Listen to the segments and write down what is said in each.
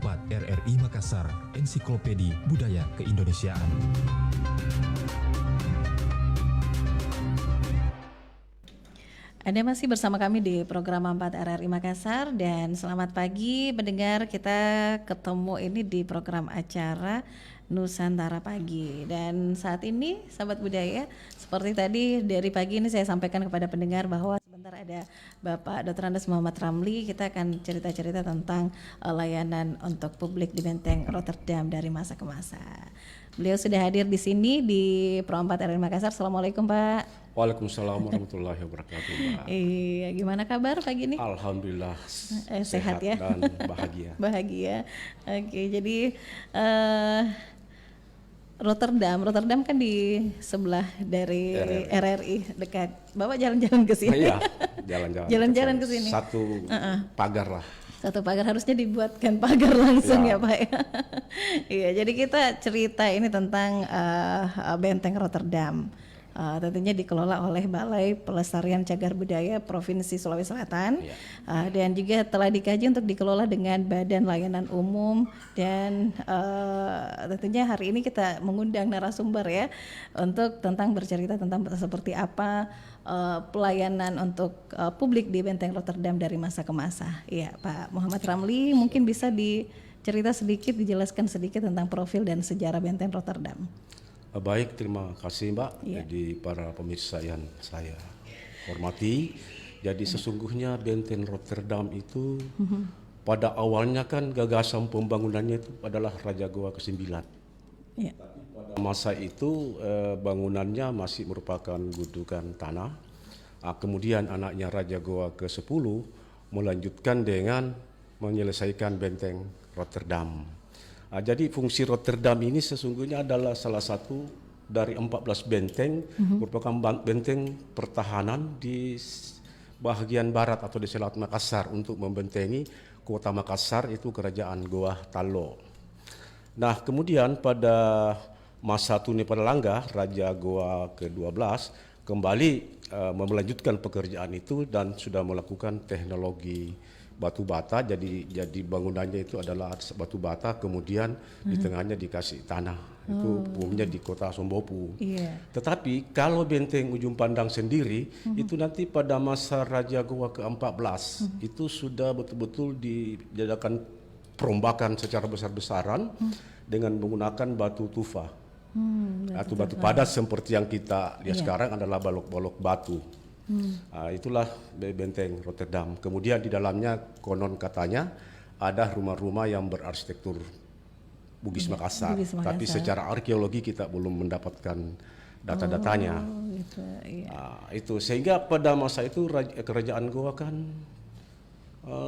4 RRI Makassar, Ensiklopedi Budaya Keindonesiaan. Anda masih bersama kami di program 4 RRI Makassar dan selamat pagi pendengar, kita ketemu ini di program acara Nusantara Pagi. Dan saat ini sahabat budaya, seperti tadi dari pagi ini saya sampaikan kepada pendengar bahwa sebentar ada Bapak Dr. Andes Muhammad Ramli. Kita akan cerita-cerita tentang layanan untuk publik di Benteng Rotterdam dari masa ke masa. Beliau sudah hadir di sini di Pro 4 RRI Makassar. Assalamualaikum Pak. Waalaikumsalam warahmatullahi wabarakatuh, Mbak. Iya, gimana kabar pagi ini? Alhamdulillah sehat ya dan bahagia. Bahagia. Oke, jadi Rotterdam kan di sebelah dari RRI dekat. Bapak jalan-jalan ke sini. Iya, jalan-jalan. Jalan-jalan ke sini. Satu pagar lah. Satu pagar, harusnya dibuatkan pagar langsung ya Pak ya. Iya, jadi kita cerita ini tentang Benteng Rotterdam. Tentunya dikelola oleh Balai Pelestarian Cagar Budaya Provinsi Sulawesi Selatan, dan juga telah dikaji untuk dikelola dengan Badan Layanan Umum, dan tentunya hari ini kita mengundang narasumber ya untuk bercerita tentang seperti apa pelayanan untuk publik di Benteng Rotterdam dari masa ke masa. Iya, Pak Muhammad Ramli, mungkin bisa dicerita sedikit, dijelaskan sedikit tentang profil dan sejarah Benteng Rotterdam. Baik, terima kasih Mbak. Jadi para pemirsa yang saya hormati, jadi sesungguhnya Benteng Rotterdam itu pada awalnya kan gagasan pembangunannya itu adalah Raja Goa ke-9. Tapi pada masa itu bangunannya masih merupakan gundukan tanah. Kemudian anaknya Raja Goa ke-10 melanjutkan dengan menyelesaikan Benteng Rotterdam. Jadi fungsi Rotterdam ini sesungguhnya adalah salah satu dari 14 benteng, merupakan benteng pertahanan di bagian barat atau di Selat Makassar untuk membentengi kota Makassar, itu Kerajaan Goa Tallo. Nah, kemudian pada masa Tune Padalangga, Raja Goa ke-12 kembali melanjutkan pekerjaan itu dan sudah melakukan teknologi batu bata, jadi bangunannya itu adalah batu bata, kemudian di tengahnya dikasih tanah. Itu umumnya di kota Sombopu. Tetapi kalau Benteng Ujung Pandang sendiri itu nanti pada masa Raja Goa ke-14 itu sudah betul-betul dijadikan perombakan secara besar-besaran dengan menggunakan batu tufa atau batu padat seperti yang kita lihat sekarang adalah balok-balok batu. Itulah Benteng Rotterdam. Kemudian di dalamnya konon katanya ada rumah-rumah yang berarsitektur Bugis Makassar. Tapi secara arkeologi kita belum mendapatkan data-datanya. Itu sehingga pada masa itu kerajaan Goa kan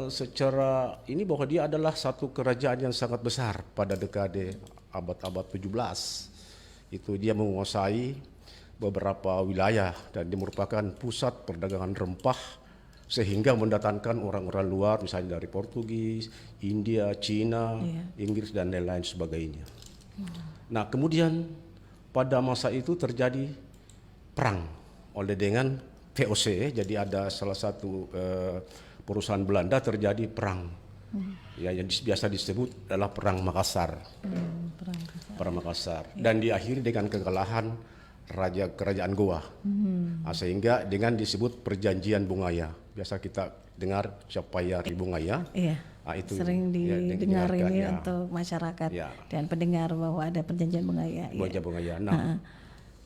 secara ini bahwa dia adalah satu kerajaan yang sangat besar pada dekade abad-abad 17. Itu dia menguasai beberapa wilayah dan dia merupakan pusat perdagangan rempah sehingga mendatangkan orang-orang luar misalnya dari Portugis, India, Cina, Inggris dan lain-lain sebagainya. Nah, kemudian pada masa itu terjadi perang oleh dengan VOC, jadi ada salah satu perusahaan Belanda terjadi perang. Yang biasa disebut adalah Perang Makassar. Perang Makassar dan diakhiri dengan kekalahan Kerajaan Goa, sehingga dengan disebut Perjanjian Bungaya. Biasa kita dengar Capayari Bungaya. Itu sering didengar ini untuk masyarakat dan pendengar bahwa ada Perjanjian Bungaya. Bungaya. Nah,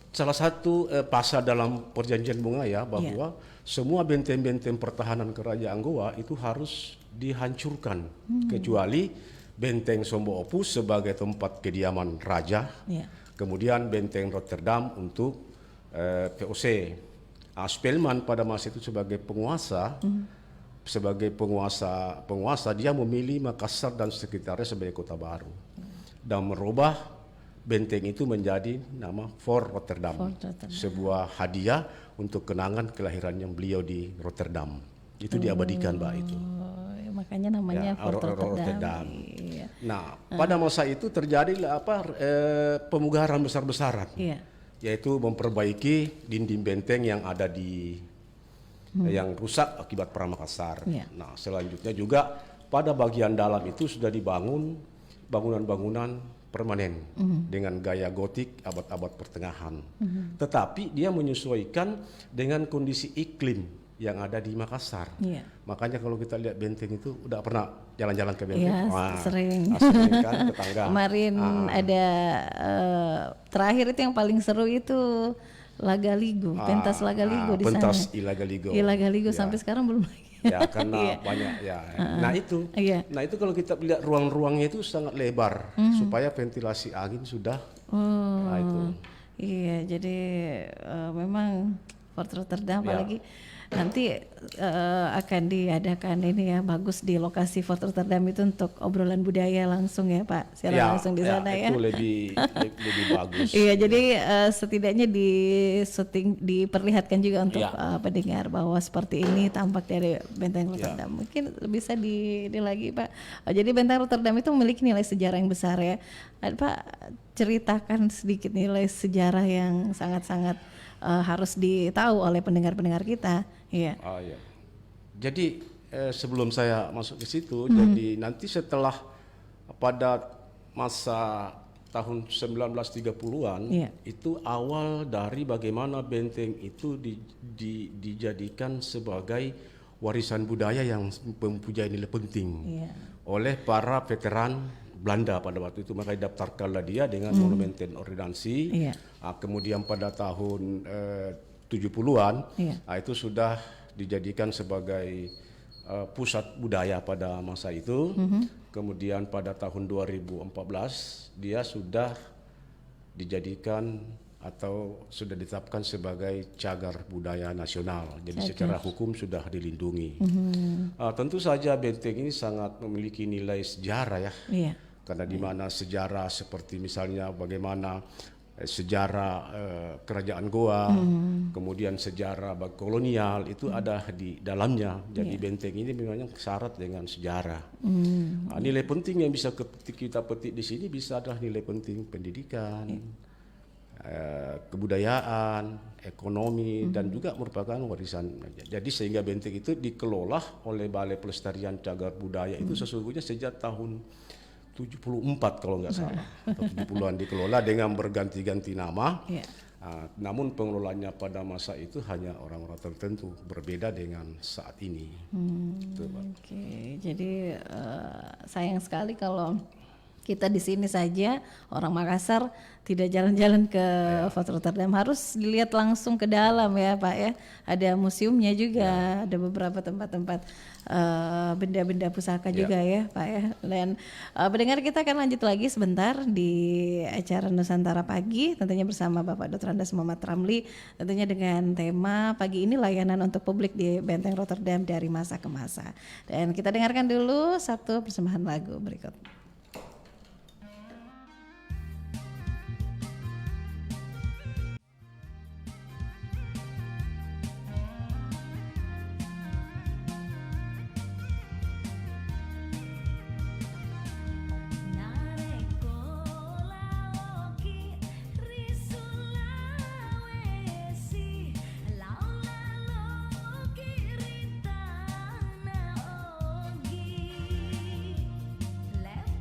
salah satu pasal dalam Perjanjian Bungaya bahwa semua benteng-benteng pertahanan Kerajaan Goa itu harus dihancurkan kecuali Benteng Sombopu sebagai tempat kediaman raja. Kemudian Benteng Rotterdam untuk VOC. Spelman pada masa itu sebagai penguasa, dia memilih Makassar dan sekitarnya sebagai kota baru dan merubah benteng itu menjadi nama Fort Rotterdam, sebuah hadiah untuk kenangan kelahirannya beliau di Rotterdam. Itu diabadikan, Mbak, itu. Makanya namanya Fort Rotterdam. Nah, pada masa itu terjadi pemugaran besar-besaran, yaitu memperbaiki dinding benteng yang ada di yang rusak akibat Perang Makassar. Nah, selanjutnya juga pada bagian dalam itu sudah dibangun bangunan-bangunan permanen dengan gaya gotik abad-abad pertengahan. Tetapi dia menyesuaikan dengan kondisi iklim yang ada di Makassar. Iya. Makanya kalau kita lihat benteng itu udah pernah jalan-jalan ke benteng? Iya, sering. Sering kan, tetangga. Kemarin ada terakhir itu yang paling seru itu Lagaligo, pentas Lagaligo di sana. Pentas Ilagaligo. Ilagaligo Ya. sampai sekarang belum lagi. Ya karena banyak ya. Nah itu, nah itu kalau kita lihat ruang-ruangnya itu sangat lebar supaya ventilasi angin sudah. Nah itu. Iya, jadi memang Fort Rotterdam apalagi nanti akan diadakan ini ya, bagus di lokasi Fort Rotterdam itu untuk obrolan budaya langsung ya Pak, secara langsung di sana ya. Itu lebih bagus. Iya, jadi setidaknya diperlihatkan juga untuk pendengar bahwa seperti ini tampak dari Benteng Rotterdam. Mungkin bisa di lagi Pak. Jadi Benteng Rotterdam itu memiliki nilai sejarah yang besar ya. Pak, ceritakan sedikit nilai sejarah yang sangat-sangat harus ditahu oleh pendengar-pendengar kita. Iya. Iya. Jadi sebelum saya masuk ke situ, jadi nanti setelah pada masa tahun 1930-an itu awal dari bagaimana benteng itu dijadikan sebagai warisan budaya yang mempunyai nilai penting oleh para veteran Belanda pada waktu itu. Maka didaftarkanlah dia dengan monumen ten ordinansi. Kemudian pada tahun 70-an itu sudah dijadikan sebagai pusat budaya pada masa itu. Kemudian pada tahun 2014 dia sudah dijadikan atau sudah ditetapkan sebagai cagar budaya nasional. Jadi secara hukum sudah dilindungi. Tentu saja benteng ini sangat memiliki nilai sejarah ya. Karena di mana sejarah seperti misalnya bagaimana sejarah kerajaan Goa, kemudian sejarah kolonial itu ada di dalamnya. Jadi benteng ini memang syarat dengan sejarah. Nilai penting yang bisa kita petik di sini bisa adalah nilai penting pendidikan, kebudayaan, ekonomi, dan juga merupakan warisan. Jadi sehingga benteng itu dikelola oleh Balai Pelestarian Cagar Budaya itu sesungguhnya sejak tahun 74 kalau nggak salah, atau 70-an dikelola dengan berganti-ganti nama. Namun pengelolanya pada masa itu hanya orang-orang tertentu, berbeda dengan saat ini. Oke, jadi sayang sekali kalau kita di sini saja orang Makassar tidak jalan-jalan ke Fort Rotterdam, harus dilihat langsung ke dalam ya Pak ya. Ada museumnya juga, ada beberapa tempat-tempat benda-benda pusaka juga ya Pak ya. Dan pendengar, kita akan lanjut lagi sebentar di acara Nusantara Pagi, tentunya bersama Bapak Dr. Andes Muhammad Ramli, tentunya dengan tema pagi ini layanan untuk publik di Benteng Rotterdam dari masa ke masa. Dan kita dengarkan dulu satu persembahan lagu berikut. Left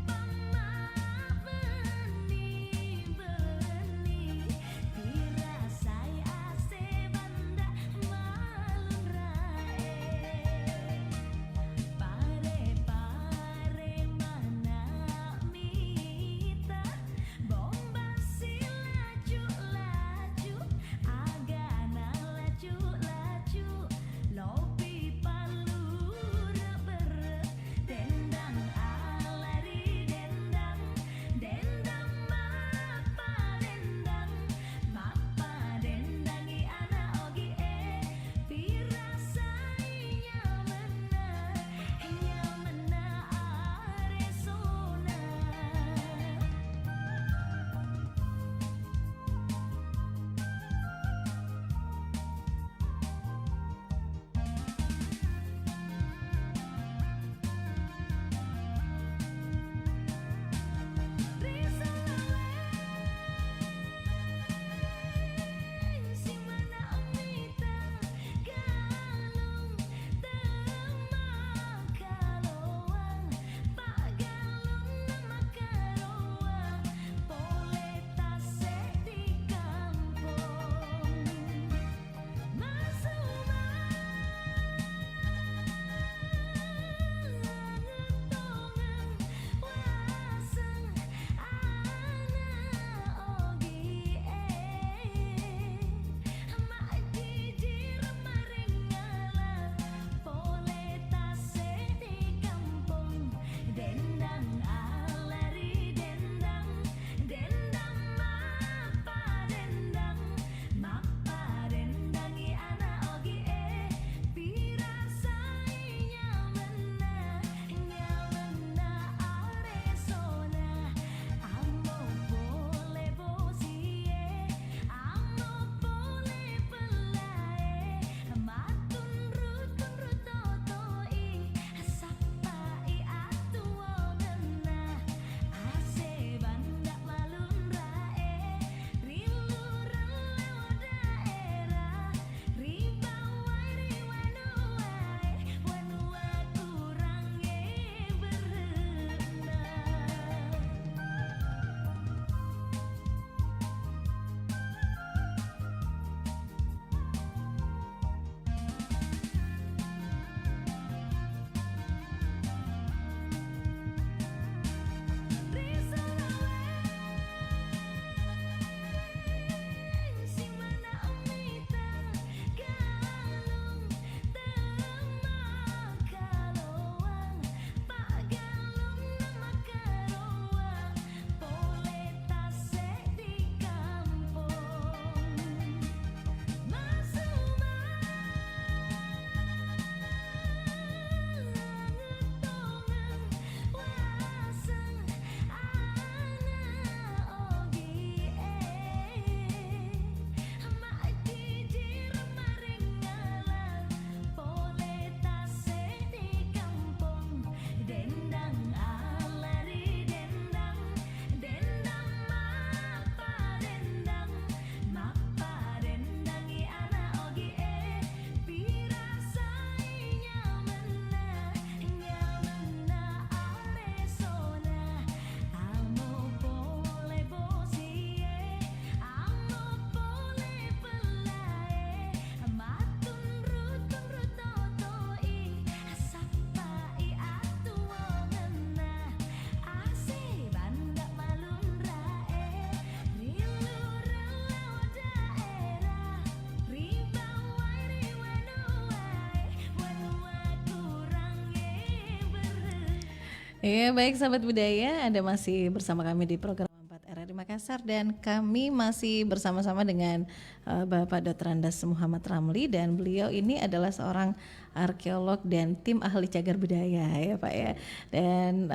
Iya, baik sahabat budaya, Anda masih bersama kami di program 4 RRI Makassar dan kami masih bersama-sama dengan Bapak Dr. Andas Muhammad Ramli, dan beliau ini adalah seorang arkeolog dan tim ahli cagar budaya ya Pak ya. Dan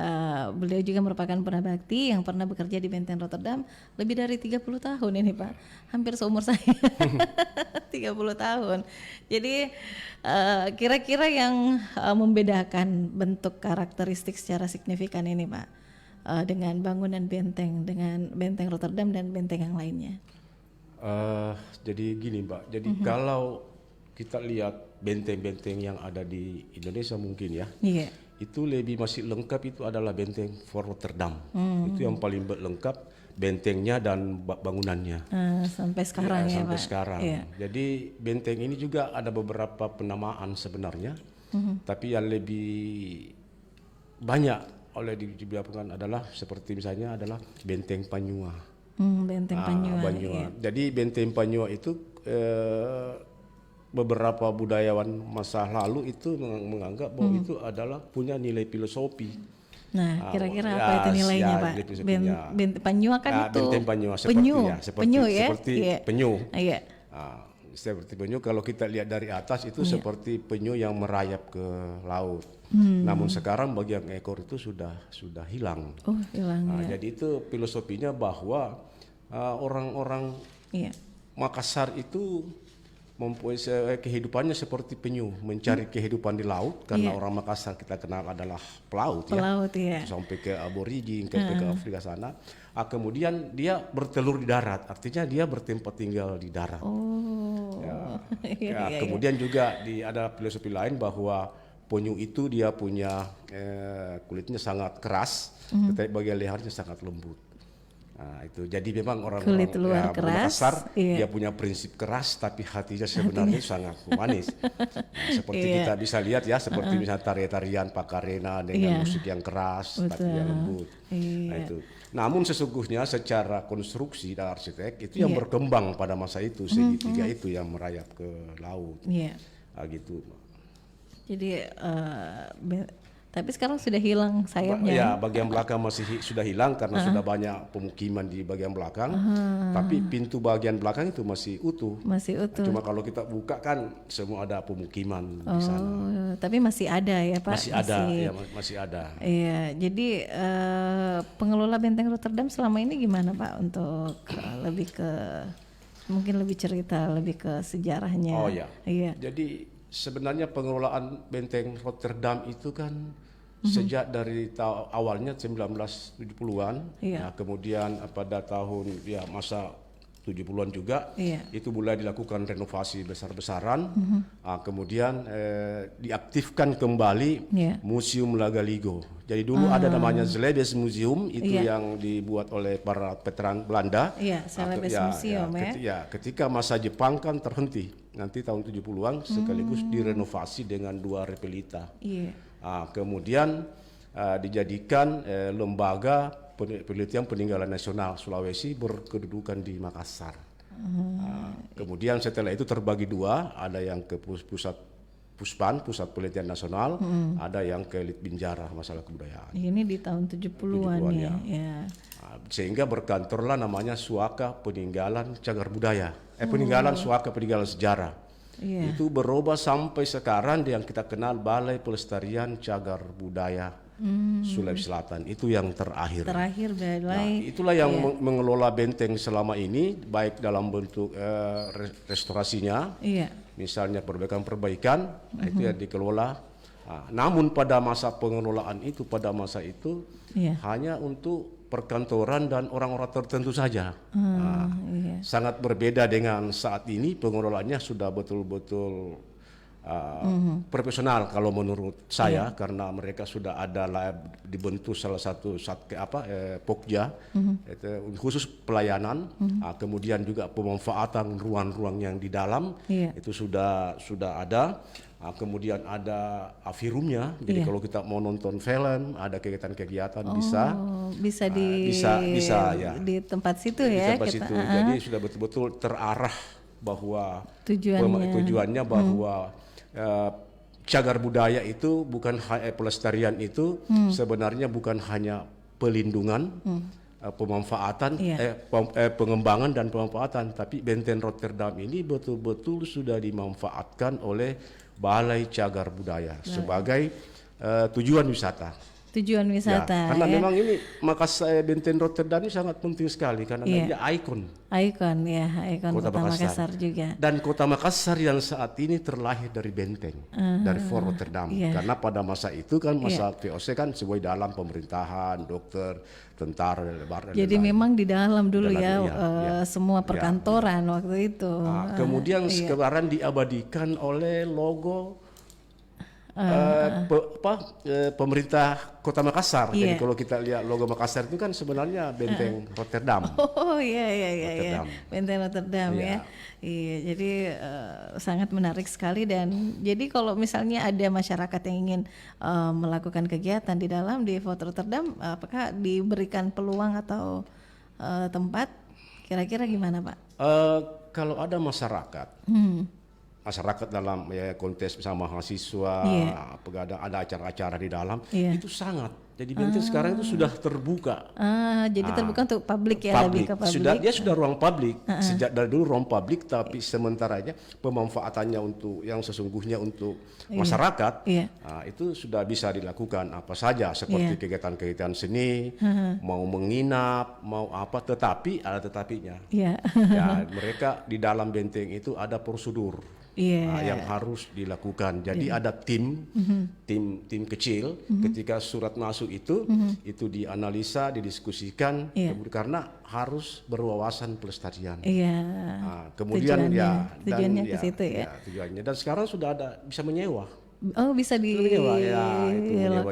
beliau juga merupakan penabakti yang pernah bekerja di Benteng Rotterdam lebih dari 30 tahun ini Pak. Hampir seumur saya. 30 tahun. Jadi kira-kira yang membedakan bentuk karakteristik secara signifikan ini Pak dengan bangunan benteng, dengan benteng Rotterdam dan benteng yang lainnya. Jadi gini Mbak, jadi kalau kita lihat benteng-benteng yang ada di Indonesia mungkin ya, itu lebih masih lengkap itu adalah benteng Fort Rotterdam. Itu yang paling lengkap bentengnya dan bangunannya. Sampai sekarang ya, sampai Pak. sekarang. Iya. Jadi benteng ini juga ada beberapa penamaan sebenarnya, tapi yang lebih banyak oleh dibiarkan adalah seperti misalnya adalah benteng Panyua. Benteng Panyua. Iya. Jadi benteng Panyua itu beberapa budayawan masa lalu itu menganggap bahwa itu adalah punya nilai filosofi. Nah, kira-kira apa itu nilainya, Pak? Benteng Panyua kan itu benteng Panyua seperti penyu ya? Seperti Iya. penyu. Iya. Seperti penyu, kalau kita lihat dari atas itu seperti penyu yang merayap ke laut. Namun sekarang bagian ekor itu sudah hilang. Oh, hilang ya. Jadi itu filosofinya bahwa orang-orang Makassar itu mempunyai kehidupannya seperti penyu, mencari kehidupan di laut, karena orang Makassar kita kenal adalah pelaut ya. Sampai ke aborigin, ke Afrika sana. Kemudian dia bertelur di darat, artinya dia bertempat tinggal di darat. Kemudian juga ada filosofi lain bahwa penyu itu dia punya kulitnya sangat keras, tetapi bagian lehernya sangat lembut. Nah, itu jadi memang orang-orang Makassar dia punya prinsip keras tapi hatinya sebenarnya sangat humanis. Seperti kita bisa lihat ya, seperti misalnya tarian-tarian Pakarena dengan musik yang keras tapi yang lembut. Nah, itu. Namun sesungguhnya secara konstruksi dan arsitek itu yang berkembang pada masa itu, segitiga itu yang merayap ke laut. Gitu. Jadi tapi sekarang sudah hilang sayapnya. Ya, bagian belakang sudah hilang karena sudah banyak pemukiman di bagian belakang. Tapi pintu bagian belakang itu masih utuh. Cuma kalau kita buka kan semua ada pemukiman di sana. Tapi masih ada ya Pak? Masih ada. Iya, jadi pengelola Benteng Rotterdam selama ini gimana Pak untuk mungkin lebih cerita lebih ke sejarahnya? Oh ya. Iya. Jadi sebenarnya pengelolaan Benteng Rotterdam itu kan sejak dari awalnya 1970-an, kemudian pada tahun masa 70-an juga itu mulai dilakukan renovasi besar-besaran, kemudian diaktifkan kembali Museum Lagaligo. Jadi dulu ada namanya Celebes Museum itu yang dibuat oleh para veteran Belanda. Celebes Museum ketika masa Jepang kan terhenti nanti tahun 70-an sekaligus direnovasi dengan 2 repelita. Kemudian dijadikan lembaga penelitian peninggalan nasional Sulawesi berkedudukan di Makassar. Kemudian setelah itu terbagi 2, ada yang ke pusat Pusat Penelitian Nasional, ada yang ke Litbinjara masalah kebudayaan. Ini di tahun 70-an ya. Sehingga berkantorlah namanya Suaka Peninggalan Cagar Budaya. Peninggalan Suaka Peninggalan Sejarah. Itu berubah sampai sekarang yang kita kenal Balai Pelestarian Cagar Budaya Sulawesi Selatan. Itu yang terakhir. Itulah yang mengelola benteng selama ini, baik dalam bentuk restorasinya, misalnya perbaikan-perbaikan, itu yang dikelola. Namun pada masa pengelolaan itu, hanya untuk perkantoran dan orang-orang tertentu saja. Sangat berbeda dengan saat ini, pengelolaannya sudah betul-betul profesional kalau menurut saya, karena mereka sudah ada dibentuk salah satu Pokja khusus pelayanan, kemudian juga pemanfaatan ruang-ruang yang di dalam itu sudah ada. Kemudian ada avirumnya, jadi kalau kita mau nonton film, ada kegiatan-kegiatan bisa di tempat situ ya. Jadi sudah betul-betul terarah bahwa tujuannya bahwa cagar budaya itu bukan pelestarian itu sebenarnya bukan hanya pelindungan, pemanfaatan, pengembangan dan pemanfaatan, tapi Benteng Rotterdam ini betul-betul sudah dimanfaatkan oleh Balai Cagar Budaya sebagai tujuan wisata. Tujuan wisata. Ya, karena memang ini Makassar, Benteng Rotterdam ini sangat penting sekali karena dia ikon Kota Makassar juga. Dan Kota Makassar yang saat ini terlahir dari benteng, dari Fort Rotterdam. Karena pada masa itu kan masa VOC kan sesuai dalam pemerintahan, dokter, tentara, dan jadi memang di dalam dulu semua perkantoran waktu itu. Kemudian sekarang diabadikan oleh logo pemerintah Kota Makassar. Jadi kalau kita lihat logo Makassar itu kan sebenarnya Benteng Rotterdam. Oh iya. Benteng Rotterdam ya. Iya, jadi sangat menarik sekali. Dan jadi kalau misalnya ada masyarakat yang ingin melakukan kegiatan di dalam di Fort Rotterdam, apakah diberikan peluang atau tempat? Kira-kira gimana, Pak? Kalau ada masyarakat dalam kontes bersama mahasiswa, pegadang, ada acara-acara di dalam, itu sangat. Jadi Benteng sekarang itu sudah terbuka. Jadi terbuka untuk publik ya, lebih ke publik. Dia sudah ruang publik. Sejak dari dulu ruang publik, tapi sementaranya pemanfaatannya untuk yang sesungguhnya untuk masyarakat, itu sudah bisa dilakukan apa saja seperti kegiatan-kegiatan seni, mau menginap, mau apa, tetapi ada tetapinya. Ya, mereka di dalam benteng itu ada prosedur. Yang harus dilakukan. Jadi ada tim kecil. Ketika surat masuk itu dianalisa, didiskusikan, karena harus berwawasan pelestarian. Kemudian tujuannya ke situ tujuannya. Dan sekarang sudah ada bisa menyewa. Oh, bisa menyewa.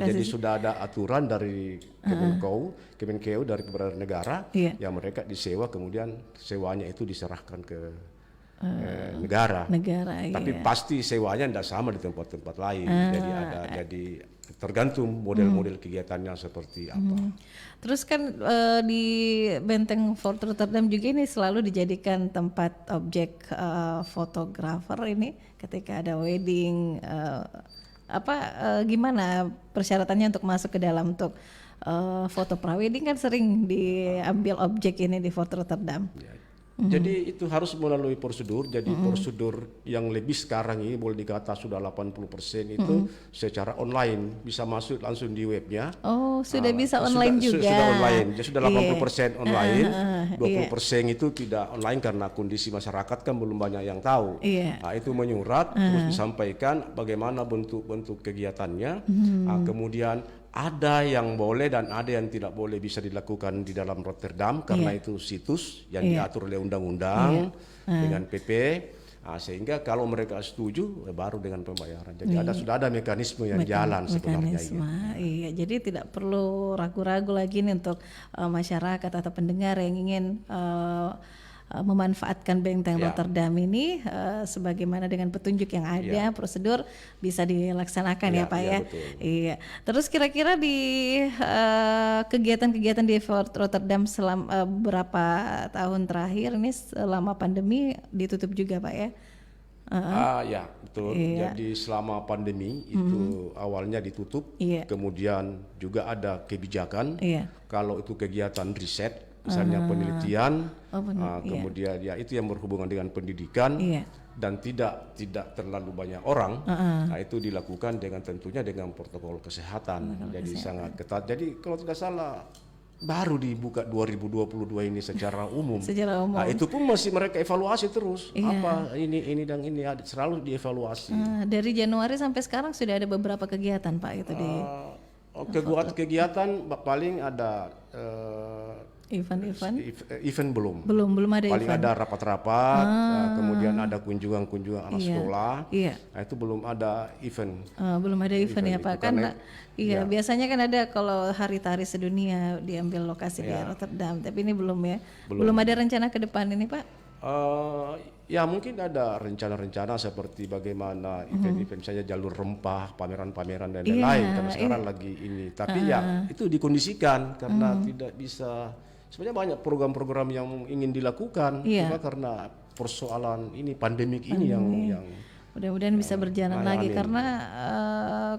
Jadi sudah ada aturan dari Kemenkeu dari beberapa negara yang mereka disewa, kemudian sewanya itu diserahkan ke negara. Tapi pasti sewanya tidak sama di tempat-tempat lain. Jadi tergantung model-model kegiatannya seperti apa. Terus kan di Benteng Fort Rotterdam juga ini selalu dijadikan tempat objek fotografer ini ketika ada wedding. Gimana persyaratannya untuk masuk ke dalam untuk foto prawedding kan sering diambil objek ini di Fort Rotterdam. Jadi itu harus melalui prosedur. Jadi prosedur yang lebih sekarang ini boleh dikata sudah 80% itu secara online, bisa masuk langsung di webnya. Oh, sudah bisa online juga. Sudah online. Jadi sudah 80% online. 20% itu tidak online karena kondisi masyarakat kan belum banyak yang tahu. Itu menyurat terus disampaikan bagaimana bentuk-bentuk kegiatannya. Kemudian ada yang boleh dan ada yang tidak boleh bisa dilakukan di dalam Rotterdam karena itu situs yang diatur oleh undang-undang dengan PP. Sehingga kalau mereka setuju baru dengan pembayaran. Jadi sudah ada mekanisme yang jalan sebenarnya. Iya, jadi tidak perlu ragu-ragu lagi nih untuk masyarakat atau pendengar yang ingin memanfaatkan Benteng Rotterdam ini sebagaimana dengan petunjuk yang ada, prosedur bisa dilaksanakan ya Pak ya. Betul. Iya. Terus kira-kira di kegiatan-kegiatan di Fort Rotterdam selama berapa tahun terakhir ini selama pandemi ditutup juga Pak ya? Ya betul. Jadi selama pandemi itu awalnya ditutup, kemudian juga ada kebijakan kalau itu kegiatan riset. Misalnya penelitian, kemudian itu yang berhubungan dengan pendidikan dan tidak terlalu banyak orang, itu dilakukan tentunya dengan protokol kesehatan. Jadi sangat ketat. Jadi kalau tidak salah baru dibuka 2022 ini secara umum. Itu pun masih mereka evaluasi terus. Apa ini dan ini selalu dievaluasi. Dari Januari sampai sekarang sudah ada beberapa kegiatan Pak itu di. Kegiatan paling ada. Event belum ada paling event. Ada rapat-rapat, kemudian ada kunjungan anak sekolah. Itu belum ada event. Belum ada event ya Pak. Karena biasanya kan ada kalau hari tari sedunia diambil lokasi di Rotterdam, tapi ini belum ya. Belum ada rencana ke depan ini Pak. Ya mungkin ada rencana-rencana seperti bagaimana event-event saja jalur rempah, pameran-pameran dan lain-lain karena sekarang lagi ini. Tapi itu dikondisikan karena tidak bisa. Sebenarnya banyak program-program yang ingin dilakukan, cuma karena persoalan ini pandemik ini yang Mudah-mudahan bisa berjalan lagi amin. karena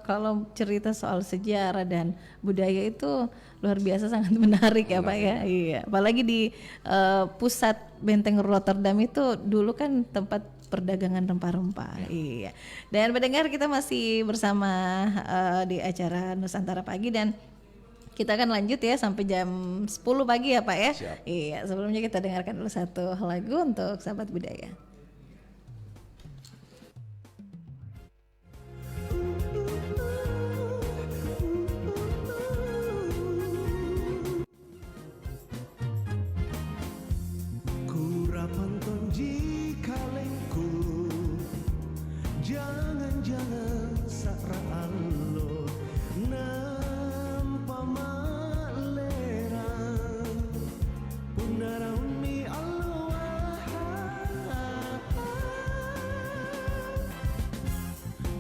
kalau cerita soal sejarah dan budaya itu luar biasa sangat menarik ya Pak ya. Iya, apalagi di pusat Benteng Rotterdam itu dulu kan tempat perdagangan rempah-rempah. Iya. Dan pendengar, kita masih bersama di acara Nusantara Pagi dan kita akan lanjut ya sampai jam 10 pagi ya Pak ya. Siap. Iya, sebelumnya kita dengarkan dulu satu lagu untuk sahabat budaya. Kurapanton jika lengku, jangan-jangan sakraan lo nampa maleran punaraumi Allah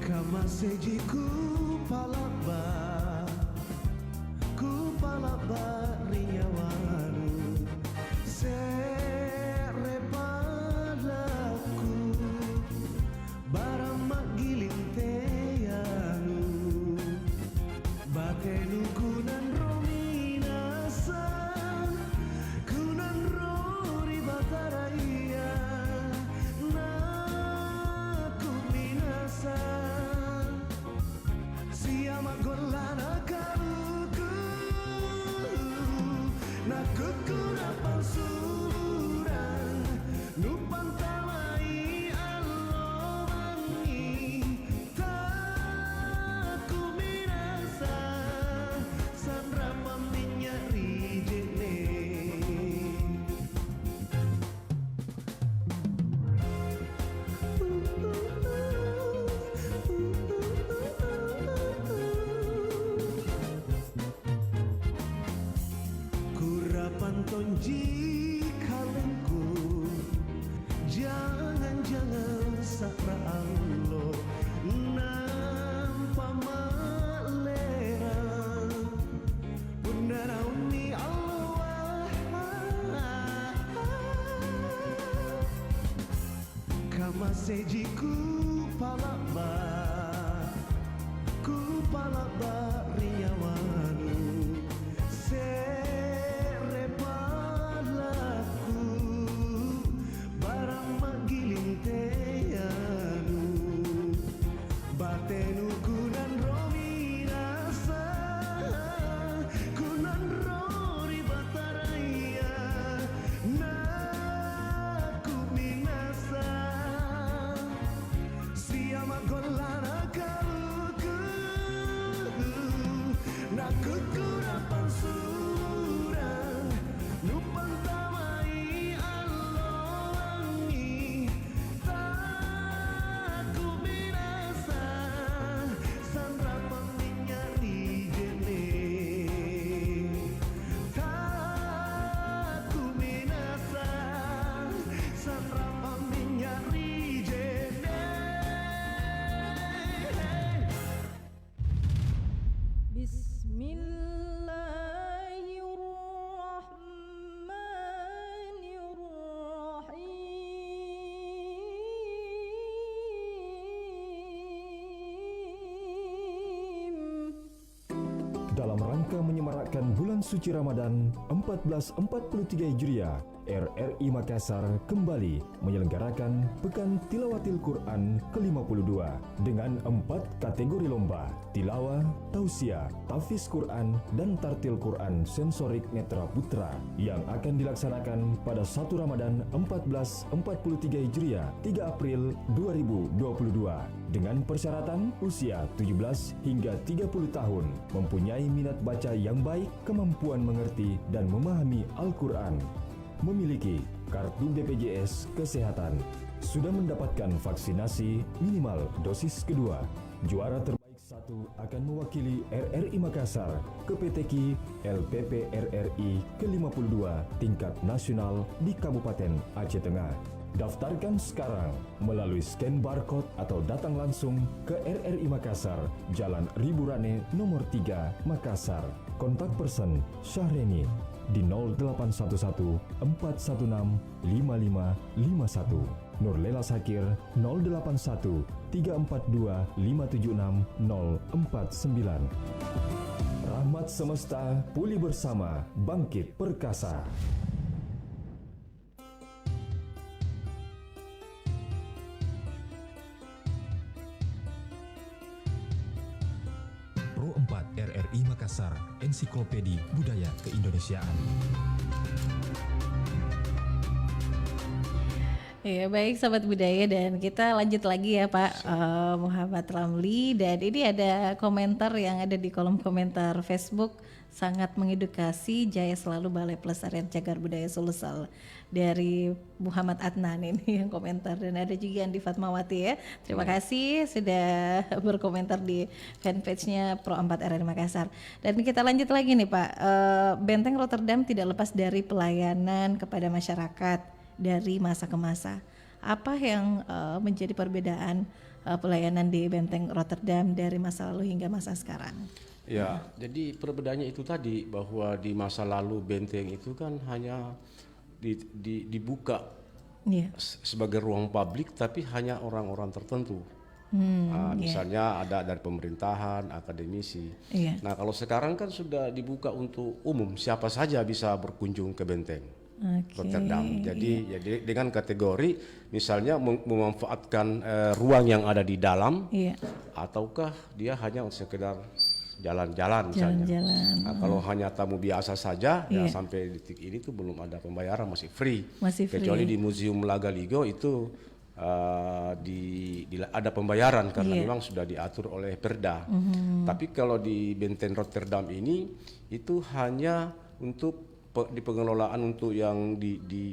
kama sejiku palaba ku palaba rinyawanu serepadaku barang magiling teyanu batenu kunan rominasan kunan rori bataraya naku minasan siama golana kaluku naku kurapan suran nupan tawai alobangi taku mirasa sandra paminya rijene kurapan tonji kalengku jangan-jangan sakraan lo nampa maleran punaraumi Allah kama sejiku palaba ku palaba rinyawanu serepalaku barang magiling teyanu batenu kunan rominasa kunan rori bataraya naku minasa siama golana kaluku naku kurapan suran nupan tawai alowangi taku minasa sandra paminya rijene taku minasa sandra paminya rijene Bismillahirrahmanirrahim. Dalam rangka menyemarakkan bulan suci Ramadan 1443 Hijriah, RRI Makassar kembali menyelenggarakan Pekan Tilawatil Quran ke-52 dengan 4 kategori lomba: tilawah, tausiah, tahfiz Quran, dan tartil Quran sensorik netra putra yang akan dilaksanakan pada 1 Ramadan 1443 Hijriah 3 April 2022 dengan persyaratan usia 17 hingga 30 tahun, mempunyai minat baca yang baik, kemampuan mengerti dan memahami Al-Quran, memiliki kartu BPJS Kesehatan, sudah mendapatkan vaksinasi minimal dosis kedua. Juara terbaik 1 akan mewakili RRI Makassar ke PTQ LPP RRI ke-52 tingkat nasional di Kabupaten Aceh Tengah. Daftarkan sekarang melalui scan barcode atau datang langsung ke RRI Makassar, Jalan Riburane nomor 3, Makassar. Kontak person Syahreni di 0811 416 5551. Nurlela Sakir 081 342 576 049. Rahmat semesta, pulih bersama, bangkit perkasa. Pro 4 RRI Makassar, Ensiklopedi Budaya Keindonesiaan. Ya baik Sobat Budaya, dan kita lanjut lagi ya Pak Muhammad Ramli. Dan ini ada komentar yang ada di kolom komentar Facebook, sangat mengedukasi, jaya selalu Balai Pelestarian Cagar Budaya Sulsel, dari Muhammad Adnan ini yang komentar. Dan ada juga Andi Fatmawati ya, terima kasih sudah berkomentar di fanpage-nya Pro 4 RRI Makassar. Dan kita lanjut lagi nih Pak, Benteng Rotterdam tidak lepas dari pelayanan kepada masyarakat dari masa ke masa. Apa yang menjadi perbedaan pelayanan di Benteng Rotterdam dari masa lalu hingga masa sekarang? Ya, jadi perbedaannya itu tadi, bahwa di masa lalu benteng itu kan hanya dibuka sebagai ruang publik, tapi hanya orang-orang tertentu. Misalnya ada dari pemerintahan, akademisi. Nah, kalau sekarang kan sudah dibuka untuk umum, siapa saja bisa berkunjung ke benteng Rotterdam. Jadi dengan kategori misalnya memanfaatkan ruang yang ada di dalam, ataukah dia hanya sekedar jalan-jalan misalnya. Nah, kalau hanya tamu biasa saja, ya sampai detik ini tuh belum ada pembayaran, masih free. Kecuali di Museum Lagaligo itu ada pembayaran karena memang sudah diatur oleh Perda. Tapi kalau di Benteng Rotterdam ini itu hanya untuk di pengelolaan untuk yang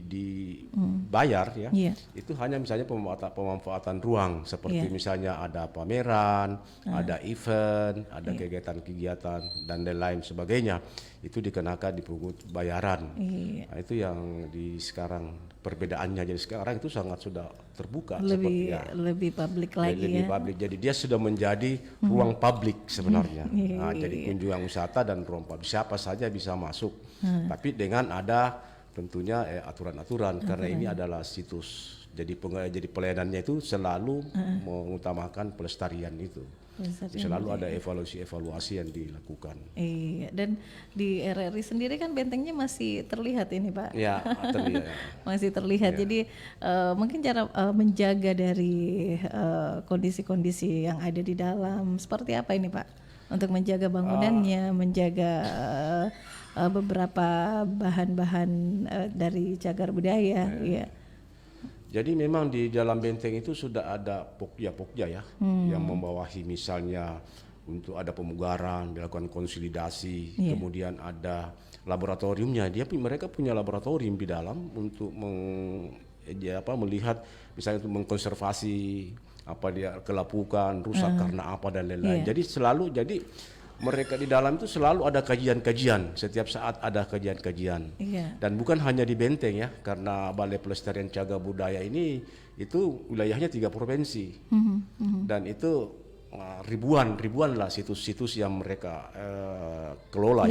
dibayar ya, itu hanya misalnya pemanfaatan ruang, seperti misalnya ada pameran, ada event, ada kegiatan-kegiatan dan lain sebagainya, itu dikenakan dipungut bayaran. Nah, itu yang di sekarang perbedaannya. Jadi sekarang itu sangat sudah terbuka, lebih publik lagi, lebih publik. Jadi dia sudah menjadi ruang publik sebenarnya. Nah, jadi kunjungan wisata dan ruang publik, siapa saja bisa masuk. Tapi dengan ada tentunya aturan-aturan, karena ini adalah situs. Jadi pelayanannya itu selalu mengutamakan pelestarian itu. Selalu ada evaluasi yang dilakukan. Iya, dan di RRI sendiri kan bentengnya masih terlihat ini Pak. Ya, terlihat. Masih terlihat. Jadi mungkin cara menjaga dari kondisi-kondisi yang ada di dalam seperti apa ini Pak? Untuk menjaga bangunannya, menjaga beberapa bahan-bahan dari cagar budaya. Jadi memang di dalam benteng itu sudah ada pokja-pokja ya, yang membawahi misalnya untuk ada pemugaran, dilakukan konsolidasi, kemudian ada laboratoriumnya. Mereka punya laboratorium di dalam untuk melihat misalnya untuk mengkonservasi apa dia kelapukan, rusak karena apa dan lain-lain. Jadi mereka di dalam itu selalu ada kajian-kajian, setiap saat ada kajian-kajian. Dan bukan hanya di benteng ya, karena Balai Pelestarian Cagar Budaya ini itu wilayahnya 3 provinsi. Dan itu ribuan lah situs-situs yang mereka kelola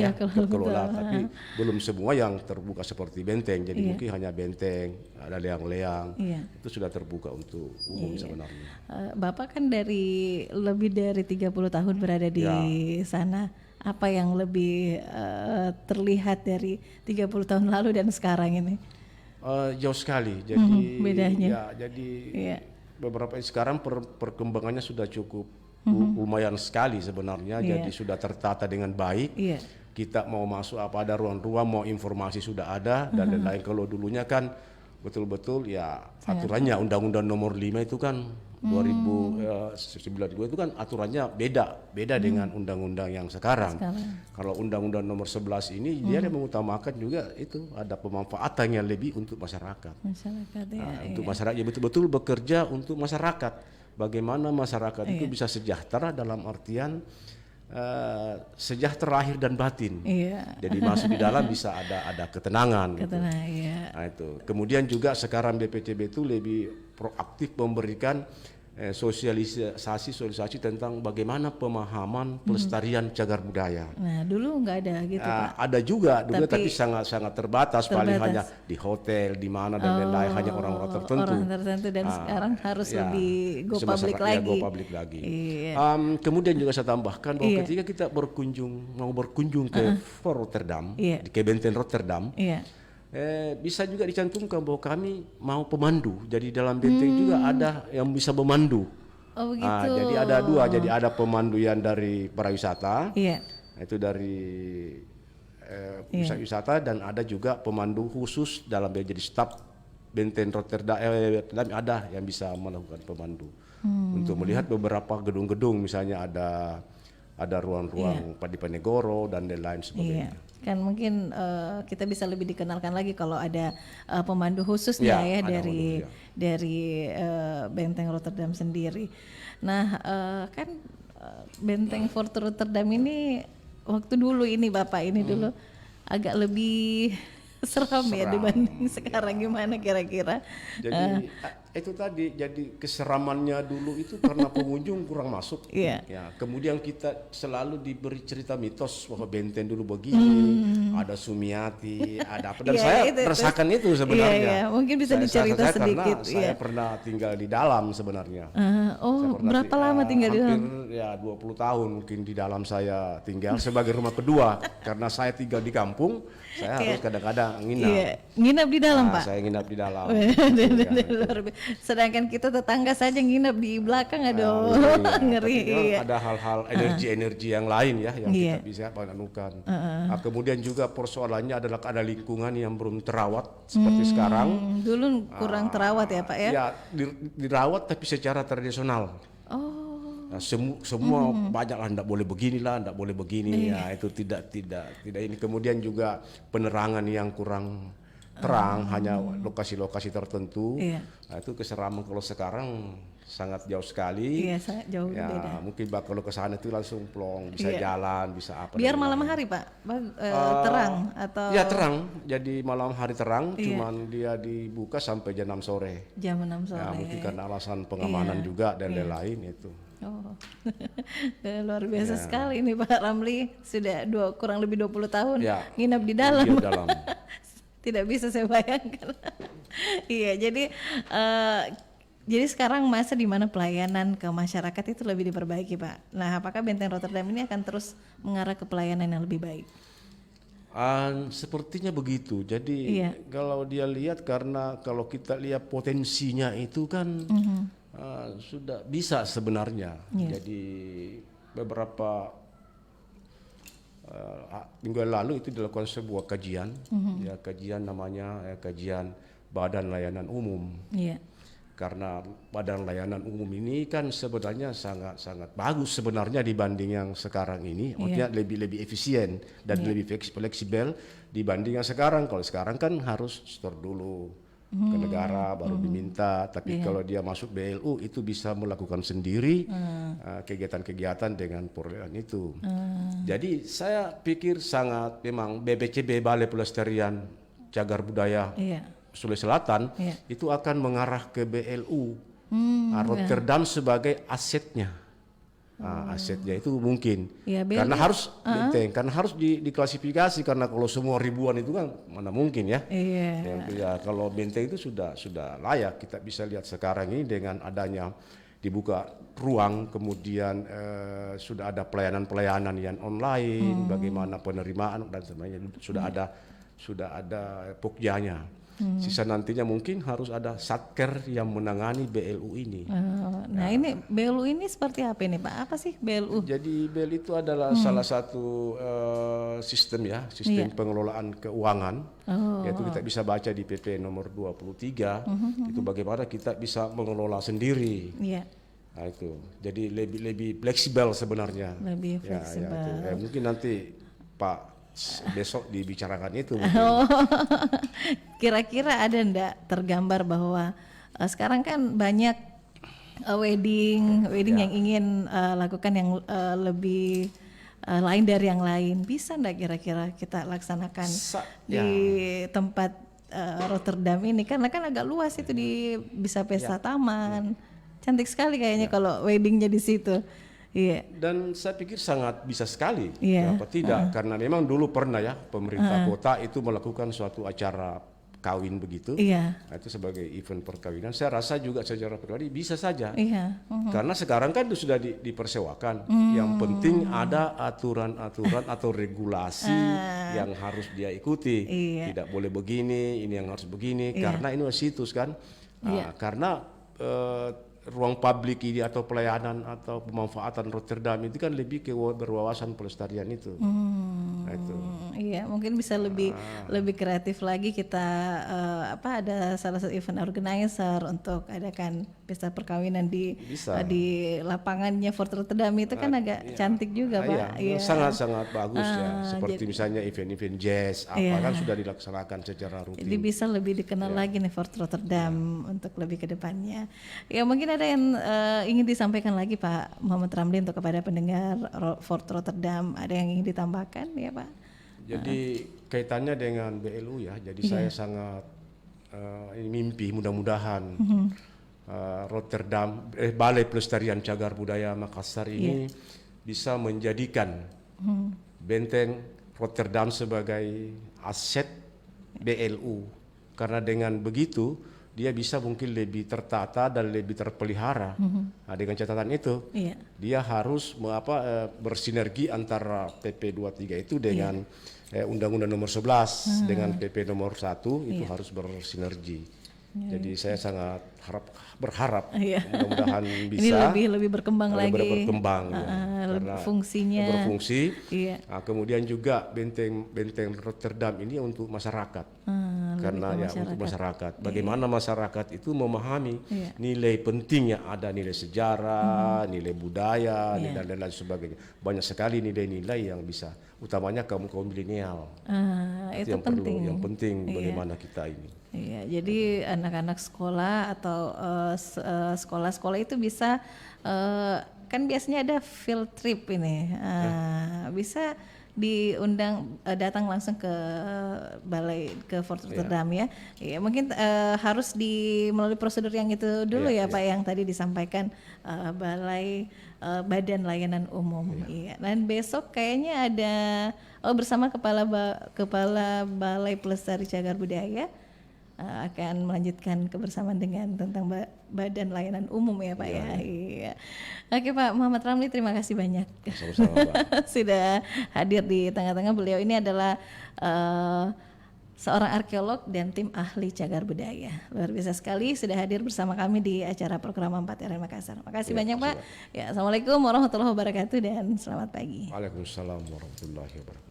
tapi belum semua yang terbuka seperti benteng. Jadi mungkin hanya benteng, ada leang-leang, itu sudah terbuka untuk umum sebenarnya. Bapak kan lebih dari 30 tahun berada di sana. Apa yang lebih terlihat dari 30 tahun lalu dan sekarang ini? Jauh sekali. Jadi bedanya. Beberapa sekarang perkembangannya sudah cukup lumayan sekali sebenarnya. Jadi sudah tertata dengan baik. Kita mau masuk apa ada ruang-ruang, mau informasi sudah ada dan lain-lain. Kalau dulunya kan betul-betul ya aturannya Undang-Undang Nomor 5 itu kan 2009 itu kan aturannya beda dengan undang-undang yang sekarang. Kalau Undang-Undang Nomor 11 ini dia mengutamakan juga itu ada pemanfaatan yang lebih untuk masyarakat. Untuk masyarakat ya betul-betul bekerja untuk masyarakat. Bagaimana masyarakat itu bisa sejahtera dalam artian sejahtera lahir dan batin. Jadi masuk di dalam bisa ada ketenangan. Nah, itu. Kemudian juga sekarang BPCB itu lebih proaktif memberikan sosialisasi tentang bagaimana pemahaman pelestarian cagar budaya. Nah, dulu nggak ada gitu, Pak. Ada juga dulu, Tapi tapi sangat terbatas, paling hanya di hotel, di mana dan lain-lain, hanya orang-orang tertentu. Orang tertentu, dan sekarang harus lebih go public Ya, lagi. go public lagi. Iya. Kemudian juga saya tambahkan bahwa Iya. ketika kita mau berkunjung ke Fort Rotterdam, Iya. ke Benteng Rotterdam, Iya. bisa juga dicantumkan bahwa kami mau pemandu. Jadi dalam benteng juga ada yang bisa memandu. Oh begitu. Jadi ada dua, jadi ada pemandu yang dari pariwisata, Iya. itu dari pusat wisata, dan ada juga pemandu khusus dalam jadi staf Benteng Rotterdam, ada yang bisa melakukan pemandu untuk melihat beberapa gedung-gedung, misalnya ada ruang-ruang Padi Panegoro dan lain sebagainya. Iya. Kan mungkin kita bisa lebih dikenalkan lagi kalau ada pemandu khususnya ya ada dari pemandu, dari Benteng Rotterdam sendiri. Nah, kan Benteng Fort Rotterdam ini waktu dulu ini Bapak ini dulu agak lebih seram ya dibanding sekarang, gimana kira-kira? Jadi itu tadi, jadi keseramannya dulu itu karena pengunjung kurang masuk. Iya. Ya, kemudian kita selalu diberi cerita mitos bahwa benteng dulu begini, ada Sumiati, ada apa, dan Iya, saya itu. merasakan itu sebenarnya. Iya, iya. Mungkin bisa dicerita saya sedikit, Karena saya iya. pernah tinggal di dalam sebenarnya. Oh, berapa lama tinggal di dalam? Hampir ya 20 tahun mungkin di dalam saya tinggal sebagai rumah kedua, karena saya tinggal di kampung, saya harus kadang-kadang nginap. Iya, nginap di dalam, Pak. Saya nginap di dalam. Luar biasa. Sedangkan kita tetangga saja nginap di belakang, aduh, ngeri. Tapi memang Iya. ada hal-hal energi-energi yang lain ya yang Iya. kita bisa menemukan. Kemudian juga persoalannya adalah ada lingkungan yang belum terawat seperti sekarang. Dulu kurang terawat ya, Pak ya? Ya, dirawat tapi secara tradisional. Oh, Nah, semua banyak lah, tidak boleh beginilah, tidak boleh begini. Ya, itu tidak ini. Kemudian juga penerangan yang kurang terang, hanya lokasi-lokasi tertentu. Iya. Nah, itu keseraman. Kalau sekarang sangat jauh sekali. iya, sangat jauh Ya, beda. mungkin kalau ke sana itu langsung plong, bisa Iya. jalan, bisa apa. Biar dan malam lain-lain. hari, Pak, terang atau Ya terang, jadi malam hari terang, Iya. cuman dia dibuka sampai jam 6 sore. jam 6 sore. Ya, mungkin karena alasan pengamanan Iya. juga dan lain-lain itu. Oh, luar biasa sekali ini Pak Ramli, sudah kurang lebih 20 tahun Ya. nginap di dalam. Di dalam. Tidak bisa saya bayangkan. Iya, jadi sekarang masa di mana pelayanan ke masyarakat itu lebih diperbaiki, Pak. Nah, apakah Benteng Rotterdam ini akan terus mengarah ke pelayanan yang lebih baik? Sepertinya begitu. Jadi Iya. kalau dia lihat, karena kalau kita lihat potensinya itu kan sudah bisa sebenarnya. Iya. Jadi beberapa minggu lalu itu dilakukan sebuah kajian, ya kajian namanya kajian Badan Layanan Umum. Iya. Karena Badan Layanan Umum ini kan sebenarnya sangat bagus sebenarnya dibanding yang sekarang ini. Maksudnya lebih efisien dan lebih fleksibel dibanding yang sekarang. Kalau sekarang kan harus store dulu ke negara baru diminta. Tapi kalau dia masuk BLU itu bisa melakukan sendiri kegiatan-kegiatan dengan perolehan itu. Jadi saya pikir sangat memang BPCB, Balai Pelestarian Cagar Budaya Iya. Sulawesi Selatan Iya. itu akan mengarah ke BLU. Rotterdam sebagai asetnya. Asetnya itu mungkin Ya, karena harus benteng, karena harus diklasifikasi, karena kalau semua ribuan itu kan mana mungkin ya. Iya. Ya, kalau benteng itu sudah layak. Kita bisa lihat sekarang ini dengan adanya dibuka ruang, kemudian sudah ada pelayanan yang online, bagaimana penerimaan dan sebagainya, sudah ada pokjanya. Sisa nantinya mungkin harus ada satker yang menangani BLU ini. Nah, ini BLU ini seperti apa ini, Pak? Apa sih BLU? Jadi BEL itu adalah salah satu sistem pengelolaan keuangan, yaitu kita bisa baca di PP nomor 23, itu bagaimana kita bisa mengelola sendiri. Iya. Nah itu, jadi lebih fleksibel sebenarnya. Lebih Ya, fleksibel. itu. Mungkin nanti Pak besok dibicarakan itu. Oh, kira-kira ada ndak tergambar bahwa sekarang kan banyak wedding yang ingin lakukan yang lebih lain dari yang lain. Bisa ndak kira-kira kita laksanakan di tempat Rotterdam ini? Karena kan agak luas itu, bisa pesta taman. cantik sekali kayaknya kalau weddingnya di situ. Iya. Dan saya pikir sangat bisa sekali, Iya. kenapa tidak? Karena memang dulu pernah ya pemerintah kota itu melakukan suatu acara kawin begitu, Iya. nah, itu sebagai event perkawinan. Saya rasa juga secara pribadi bisa saja, Iya. karena sekarang kan itu sudah dipersewakan. Yang penting ada aturan-aturan atau regulasi yang harus dia ikuti. Iya. Tidak boleh begini, ini yang harus begini, karena ini situs kan. Iya. Karena ruang publik ini atau pelayanan atau pemanfaatan Rotterdam itu kan lebih ke berwawasan pelestarian itu. Nah, itu. Iya, mungkin bisa lebih kreatif lagi kita ada salah satu event organizer untuk adakan pesta perkawinan Bisa. di lapangannya Fort Rotterdam itu kan agak cantik juga, Pak. Iya, sangat-sangat bagus ya. Seperti misalnya event-event jazz apa kan sudah dilaksanakan secara rutin. Jadi bisa lebih dikenal lagi nih Fort Rotterdam untuk lebih ke depannya. Ya mungkin ada yang ingin disampaikan lagi Pak Muhammad Ramli untuk kepada pendengar Fort Rotterdam, ada yang ingin ditambahkan ya Pak? Jadi kaitannya dengan BLU ya, jadi saya sangat ini mimpi mudah-mudahan Rotterdam Balai Pelestarian Cagar Budaya Makassar ini bisa menjadikan benteng Rotterdam sebagai aset BLU, karena dengan begitu dia bisa mungkin lebih tertata dan lebih terpelihara. Nah, dengan catatan itu, dia harus bersinergi antara PP 23 itu dengan Undang-Undang Nomor 11 dengan PP Nomor 1 itu harus bersinergi. Jadi saya sangat berharap mudah-mudahan bisa ini lebih berkembang lagi. Berkembang ya, karena fungsinya berfungsi. Iya. Nah, kemudian juga benteng Rotterdam ini untuk masyarakat. Karena ya untuk masyarakat. Bagaimana masyarakat itu memahami nilai penting yang ada, nilai sejarah, nilai budaya, dan lain sebagainya. Banyak sekali nilai-nilai yang bisa, utamanya kaum milenial. Itu yang penting. Yang penting bagaimana kita ini. Iya, jadi anak-anak sekolah atau sekolah-sekolah itu bisa kan biasanya ada field trip ini, bisa diundang datang langsung ke balai ke Fort Rotterdam ya. Iya, mungkin harus melalui prosedur yang itu dulu ya Pak yang tadi disampaikan balai Badan Layanan Umum. Iya. Dan besok kayaknya ada bersama kepala Balai Pelestari Cagar Budaya akan melanjutkan kebersamaan dengan tentang Badan Layanan Umum ya Pak ya. Iya. Oke Pak Muhammad Ramli, terima kasih banyak Sama-sama, Pak. sudah hadir di tengah-tengah. Beliau ini adalah seorang arkeolog dan tim ahli cagar budaya. Luar biasa sekali sudah hadir bersama kami di acara program 4 RRI Makassar. Makasih banyak Pak. Ya, Assalamualaikum warahmatullahi wabarakatuh dan selamat pagi. Waalaikumsalam warahmatullahi wabarakatuh.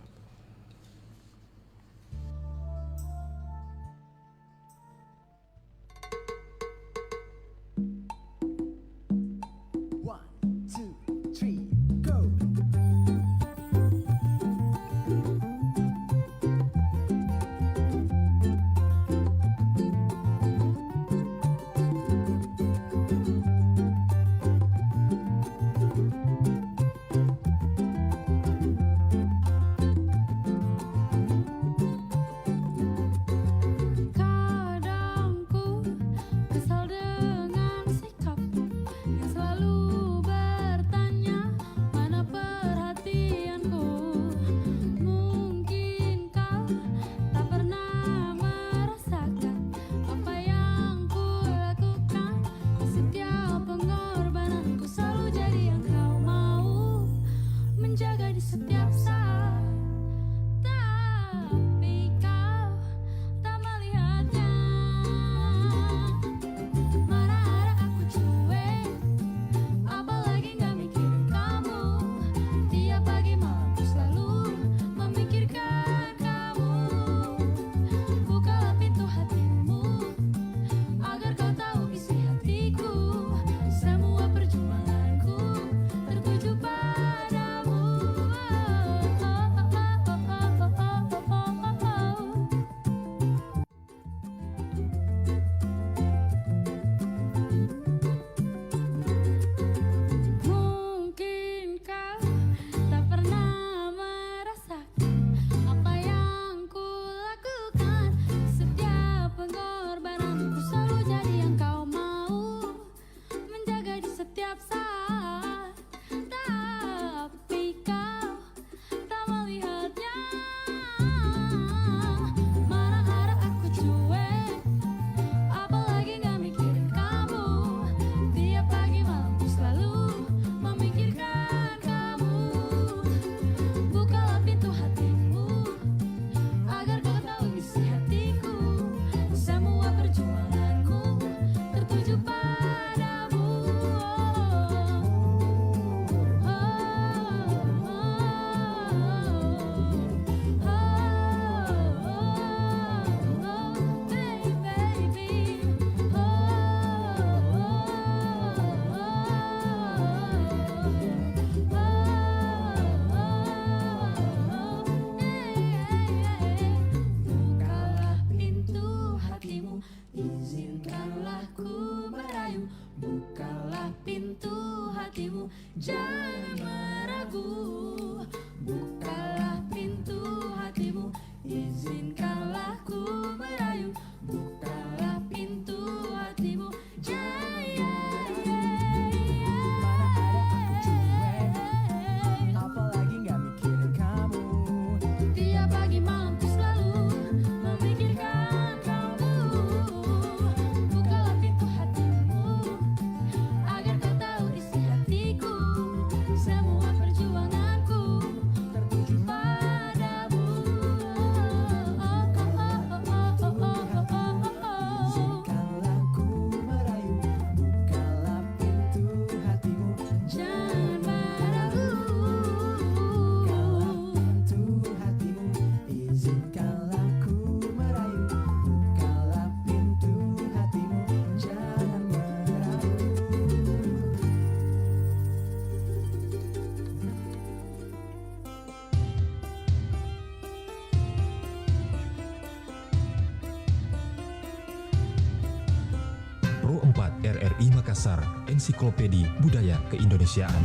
RRI Makassar, Ensiklopedi Budaya Keindonesiaan.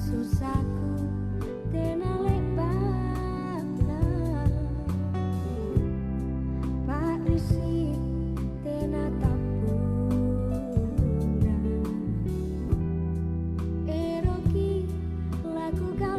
Susahku tenalek bana Pak Risi tena tapuna Eroki laku kau